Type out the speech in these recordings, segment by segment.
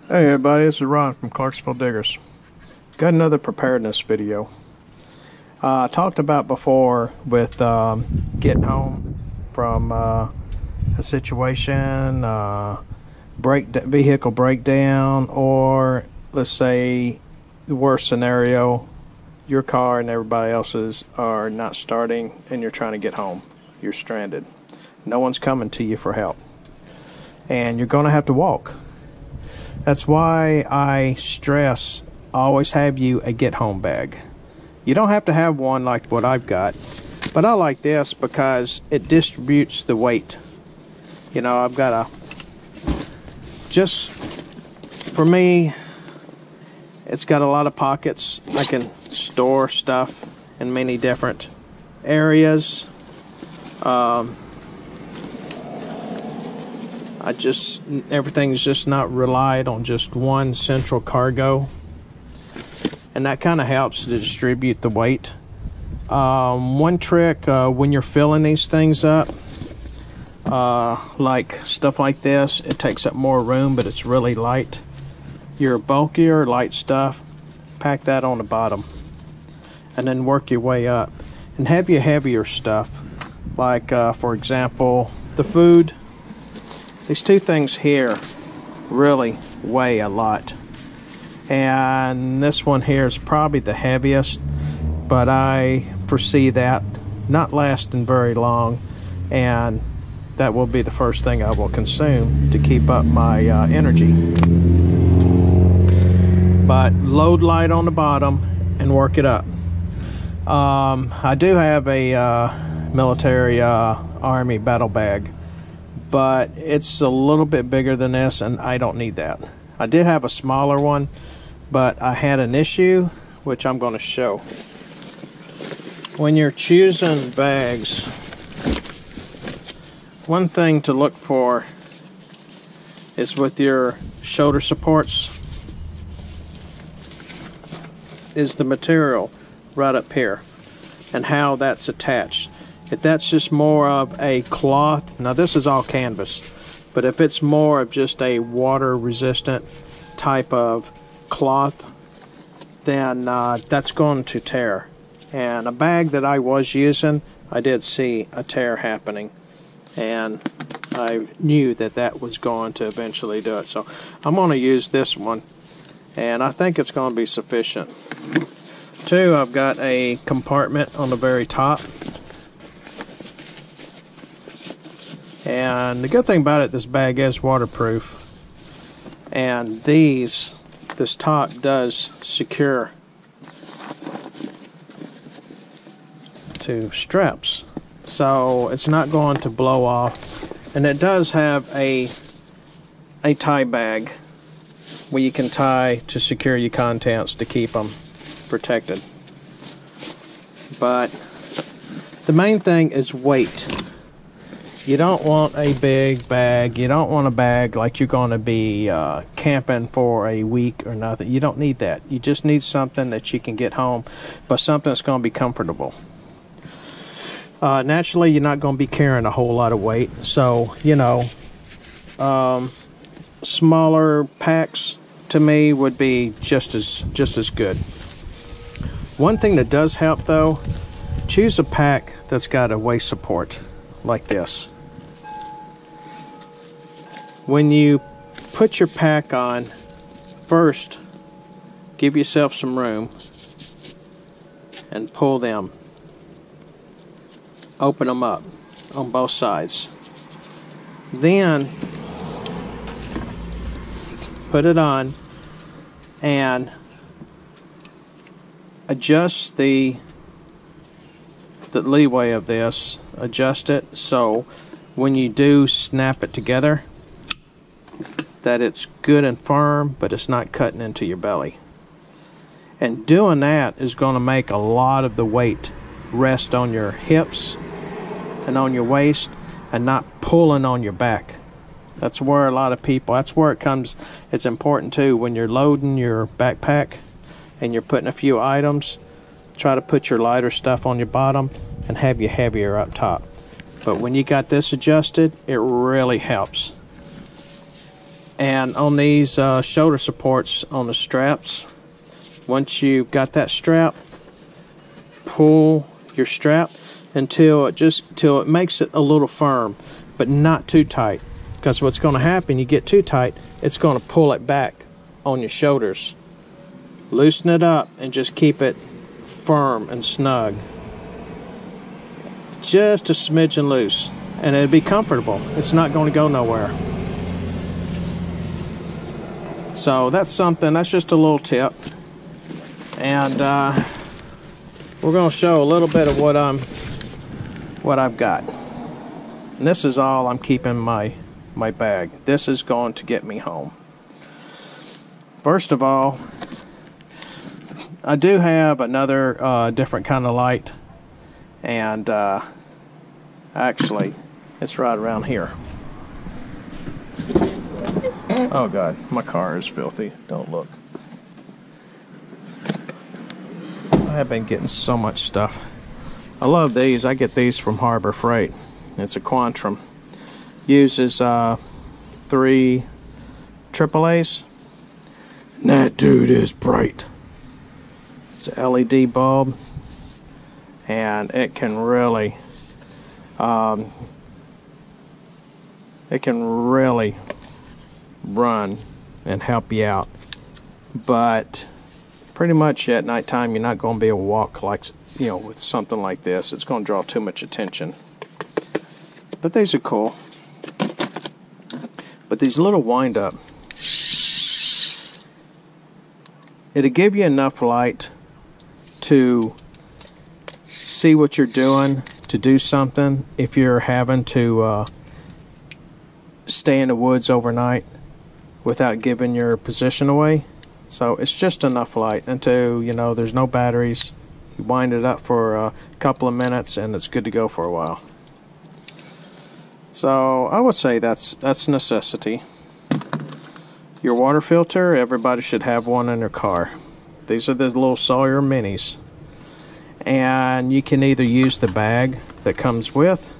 Hey everybody, this is Ron from Clarksville Diggers. Got another preparedness video. I talked about before with getting home from a situation, vehicle breakdown, or let's say the worst scenario, your car and everybody else's are not starting and you're trying to get home. You're stranded. No one's coming to you for help. And you're going to have to walk. That's why I stress always have you a get home bag. You don't have to have one like what I've got, but I like this because it distributes the weight. You know, I've got just for me, it's got a lot of pockets. I can store stuff in many different areas. Everything's just not relied on just one central cargo, and that kind of helps to distribute the weight. One trick when you're filling these things up, like stuff like this, it takes up more room, but it's really light. Your bulkier, light stuff, pack that on the bottom, and then work your way up. And have your heavier stuff, like for example, the food. These two things here really weigh a lot. And this one here is probably the heaviest, but I foresee that not lasting very long, and that will be the first thing I will consume to keep up my energy. But load light on the bottom and work it up. I do have a military Army battle bag, but it's a little bit bigger than this, and I don't need that. I did have a smaller one, but I had an issue, which I'm going to show. When you're choosing bags, one thing to look for is with your shoulder supports is the material right up here and how that's attached. If that's just more of a cloth, now this is all canvas, but if it's more of just a water resistant type of cloth, then that's going to tear. And a bag that I was using, I did see a tear happening, and I knew that that was going to eventually do it. So I'm going to use this one, and I think it's going to be sufficient. Two, I've got a compartment on the very top. And the good thing about it, this bag is waterproof, and this top does secure to straps, so it's not going to blow off. And it does have a tie bag where you can tie to secure your contents to keep them protected. But the main thing is weight. You don't want a big bag. You don't want a bag like you're going to be camping for a week or nothing. You don't need that. You just need something that you can get home, but something that's going to be comfortable. Naturally, you're not going to be carrying a whole lot of weight, so you know, smaller packs to me would be just as good. One thing that does help though, choose a pack that's got a waist support like this. When you put your pack on, first give yourself some room and pull them. Open them up on both sides. Then put it on and adjust the leeway of this. Adjust it so when you do snap it together, that it's good and firm, but it's not cutting into your belly. And doing that is going to make a lot of the weight rest on your hips and on your waist, and not pulling on your back. That's where a lot of people, that's where it comes. It's important too, when you're loading your backpack and you're putting a few items, try to put your lighter stuff on your bottom and have your heavier up top. But when you got this adjusted, it really helps. And on these shoulder supports on the straps, once you've got that strap, pull your strap until it makes it a little firm, but not too tight. Because what's going to happen, you get too tight, it's going to pull it back on your shoulders. Loosen it up and just keep it firm and snug. Just a smidgen loose, and it'll be comfortable. It's not going to go nowhere. So that's something, that's just a little tip. And we're going to show a little bit of what I've got. And this is all I'm keeping in my bag. This is going to get me home. First of all, I do have another different kind of light, and actually it's right around here. Oh God, my car is filthy. Don't look. I have been getting so much stuff. I love these. I get these from Harbor Freight. It's a Quantrum. Uses 3 AAAs. That dude is bright. It's an LED bulb, and it can really run and help you out. But pretty much at nighttime, you're not going to be able to walk like, with something like this. It's going to draw too much attention. But these are cool. But these little wind up, it'll give you enough light to see what you're doing, to do something if you're having to stay in the woods overnight without giving your position away. So it's just enough light until, there's no batteries. You wind it up for a couple of minutes and it's good to go for a while. So I would say that's a necessity. Your water filter, everybody should have one in their car. These are the little Sawyer minis. And you can either use the bag that comes with,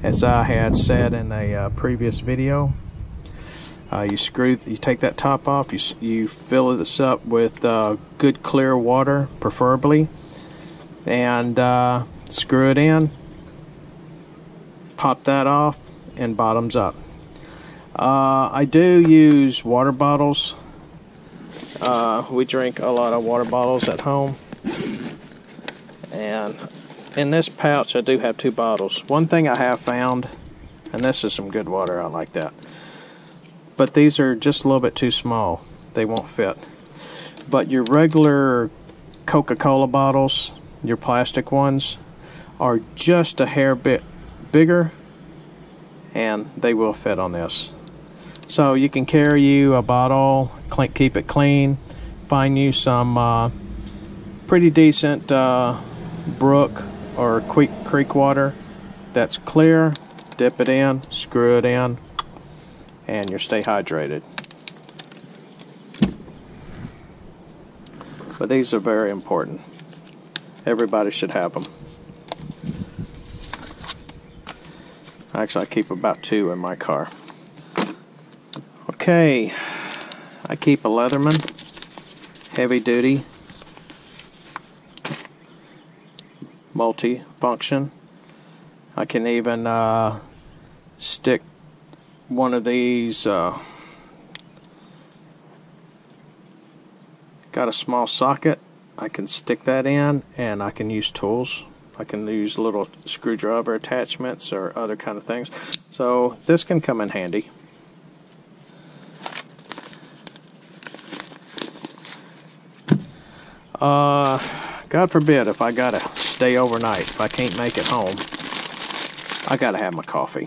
as I had said in a previous video. You take that top off, you fill this up with good clear water, preferably, and screw it in, pop that off, and bottoms up. I do use water bottles. We drink a lot of water bottles at home, and in this pouch I do have 2 bottles. One thing I have found, and this is some good water, I like that, but these are just a little bit too small. They won't fit. But your regular Coca-Cola bottles, your plastic ones, are just a hair bit bigger, and they will fit on this. So you can carry you a bottle, keep it clean, find you some pretty decent brook or creek water that's clear, dip it in, screw it in, and you'll stay hydrated. But these are very important. Everybody should have them. Actually, I keep about 2 in my car. Okay, I keep a Leatherman, heavy duty, multi-function. I can even stick one of these, got a small socket, I can stick that in, and I can use tools. I can use little screwdriver attachments or other kind of things. So this can come in handy. God forbid if I gotta stay overnight, if I can't make it home, I gotta have my coffee.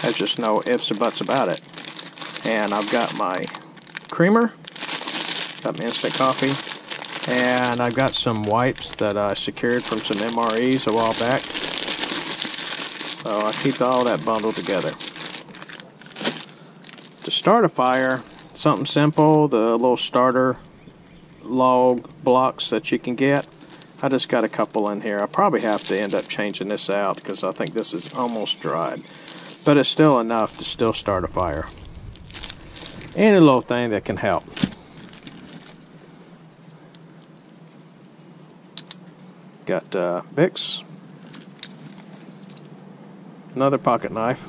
There's just no ifs or buts about it. And I've got my creamer, got my instant coffee, and I've got some wipes that I secured from some MREs a while back. So I keep all that bundled together. To start a fire, something simple, the little starter log blocks that you can get. I just got a couple in here. I probably have to end up changing this out because I think this is almost dried. But it's still enough to still start a fire. Any little thing that can help. Got Bix, another pocket knife.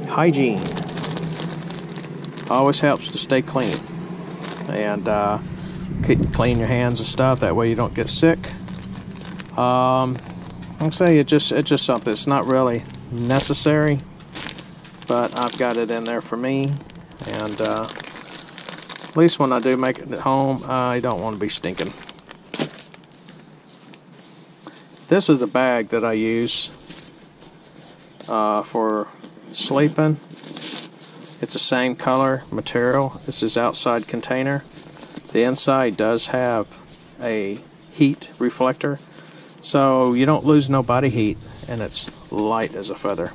Hygiene always helps to stay clean, and clean your hands and stuff. That way you don't get sick. I'll say it's just something. It's not really necessary, but I've got it in there for me, and at least when I do make it at home, I don't want to be stinking. This is a bag that I use for sleeping. It's the same color material. This is outside container. The inside does have a heat reflector, so you don't lose no body heat, and it's light as a feather.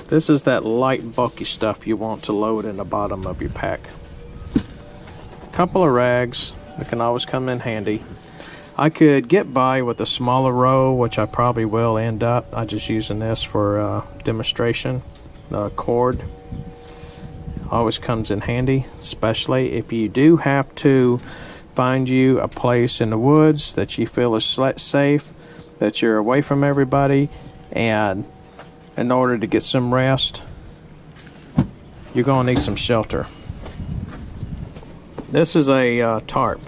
This is that light, bulky stuff you want to load in the bottom of your pack. A couple of rags that can always come in handy. I could get by with a smaller roll, which I probably will end up. I'm just using this for demonstration. The cord always comes in handy, especially if you do have to find you a place in the woods that you feel is safe, that you're away from everybody, and in order to get some rest, you're going to need some shelter. This is a tarp,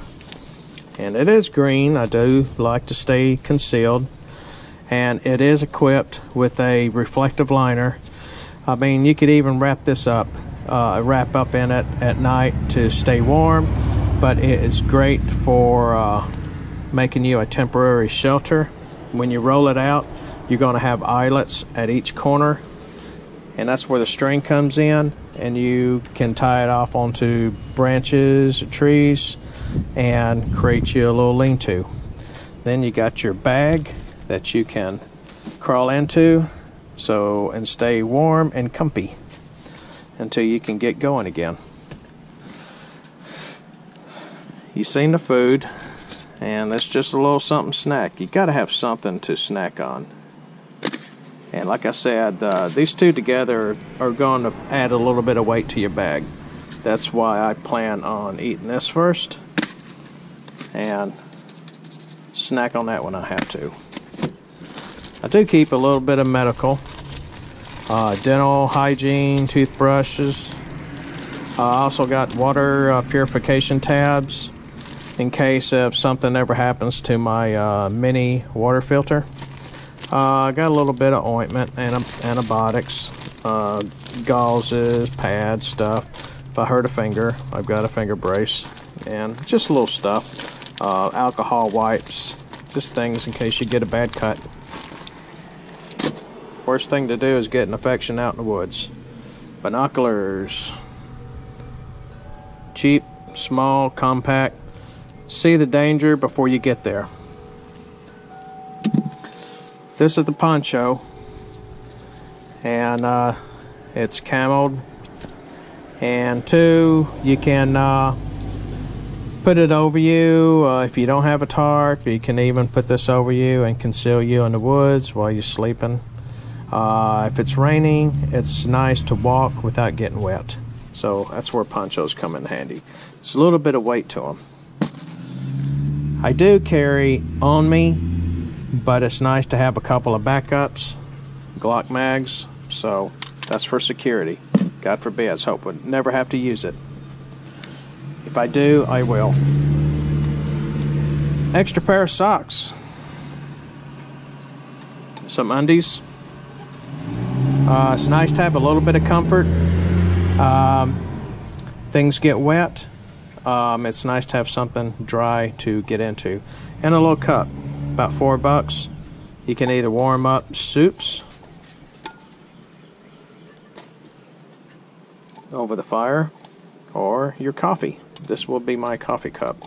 and it is green. I do like to stay concealed, and it is equipped with a reflective liner. I mean, you could even wrap this up, wrap up in it at night to stay warm, but it is great for making you a temporary shelter. When you roll it out, you're going to have eyelets at each corner, and that's where the string comes in, and you can tie it off onto branches or trees and create you a little lean-to. Then you got your bag that you can crawl into and stay warm and comfy until you can get going again. You seen the food, and it's just a little something snack. You got to have something to snack on. And like I said, these two together are going to add a little bit of weight to your bag. That's why I plan on eating this first and snack on that when I have to. I do keep a little bit of medical, dental hygiene, toothbrushes. I also got water purification tabs in case if something ever happens to my mini water filter. I got a little bit of ointment and antibiotics, gauzes, pads, stuff. If I hurt a finger, I've got a finger brace, and just a little stuff. Alcohol wipes, just things in case you get a bad cut. Worst thing to do is get an infection out in the woods. Binoculars. Cheap, small, compact. See the danger before you get there. This is the poncho, and it's camoed, and two, you can put it over you. If you don't have a tarp, you can even put this over you and conceal you in the woods while you're sleeping. If it's raining, it's nice to walk without getting wet, so that's where ponchos come in handy. It's a little bit of weight to them. I do carry on me, but it's nice to have a couple of backups, Glock mags, so that's for security. God forbid, I hope I never have to use it. If I do, I will. Extra pair of socks. Some undies. It's nice to have a little bit of comfort. Things get wet. It's nice to have something dry to get into. And a little cup. About $4. You can either warm up soups over the fire or your coffee. This will be my coffee cup.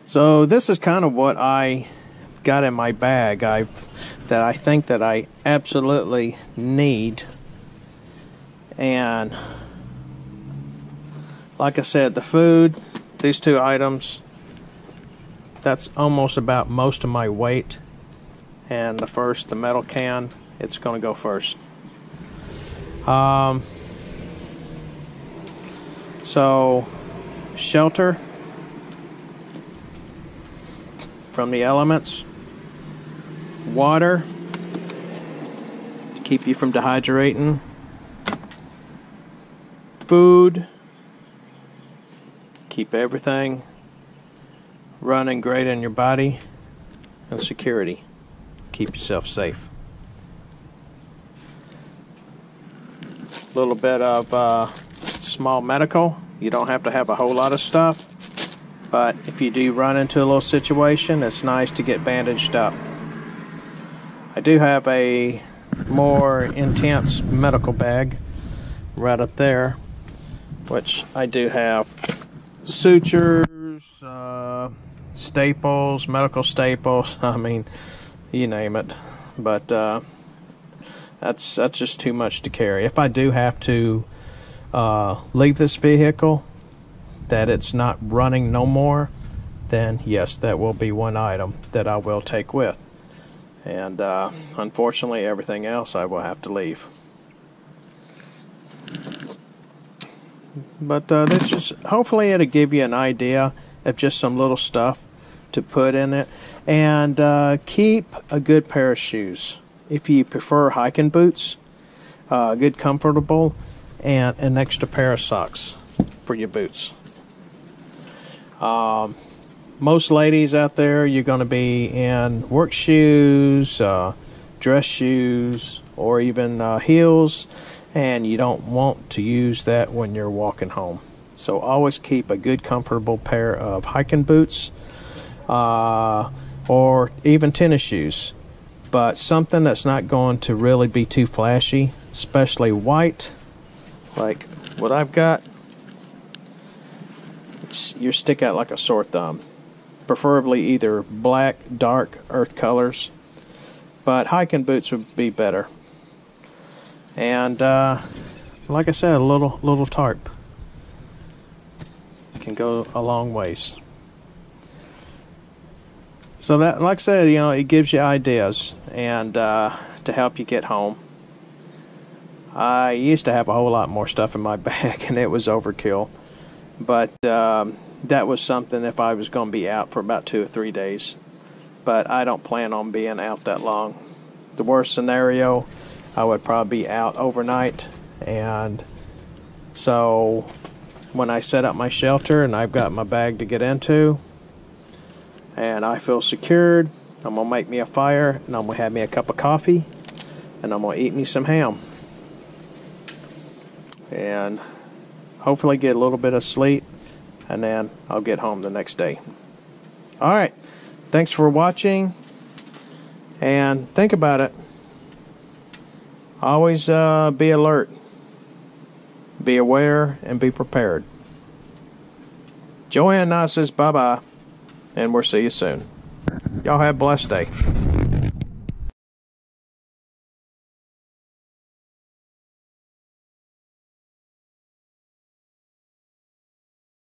So this is kind of what I got in my bag that I think that I absolutely need. And like I said, the food, these two items, that's almost about most of my weight. And the metal can, it's going to go first. So, shelter from the elements, water to keep you from dehydrating, food, keep everything running great in your body, and security, keep yourself safe. A little bit of small medical. You don't have to have a whole lot of stuff, but if you do run into a little situation, it's nice to get bandaged up. I do have a more intense medical bag right up there, which I do have sutures, staples, medical staples, I mean, you name it. But that's just too much to carry. If I do have to leave this vehicle, that it's not running no more, then yes, that will be one item that I will take with. And unfortunately, everything else I will have to leave. But that's just, hopefully it'll give you an idea of just some little stuff to put in it. And keep a good pair of shoes. If you prefer hiking boots, good comfortable, and an extra pair of socks for your boots. Most ladies out there, you're going to be in work shoes, dress shoes, or even heels, and you don't want to use that when you're walking home. So always keep a good comfortable pair of hiking boots, or even tennis shoes, but something that's not going to really be too flashy, especially white, like what I've got. You stick out like a sore thumb. Preferably either black, dark, earth colors, but hiking boots would be better. And like I said, a little tarp can go a long ways. So that, like I said, you know, it gives you ideas and to help you get home. I used to have a whole lot more stuff in my bag, and it was overkill. But that was something if I was going to be out for about 2 or 3 days. But I don't plan on being out that long. The worst scenario, I would probably be out overnight. And so when I set up my shelter and I've got my bag to get into, and I feel secured, I'm going to make me a fire, and I'm going to have me a cup of coffee, and I'm going to eat me some ham. And hopefully get a little bit of sleep, and then I'll get home the next day. Alright, thanks for watching, and think about it. Always be alert, be aware, and be prepared. Joanne now says bye-bye, and we'll see you soon. Y'all have a blessed day.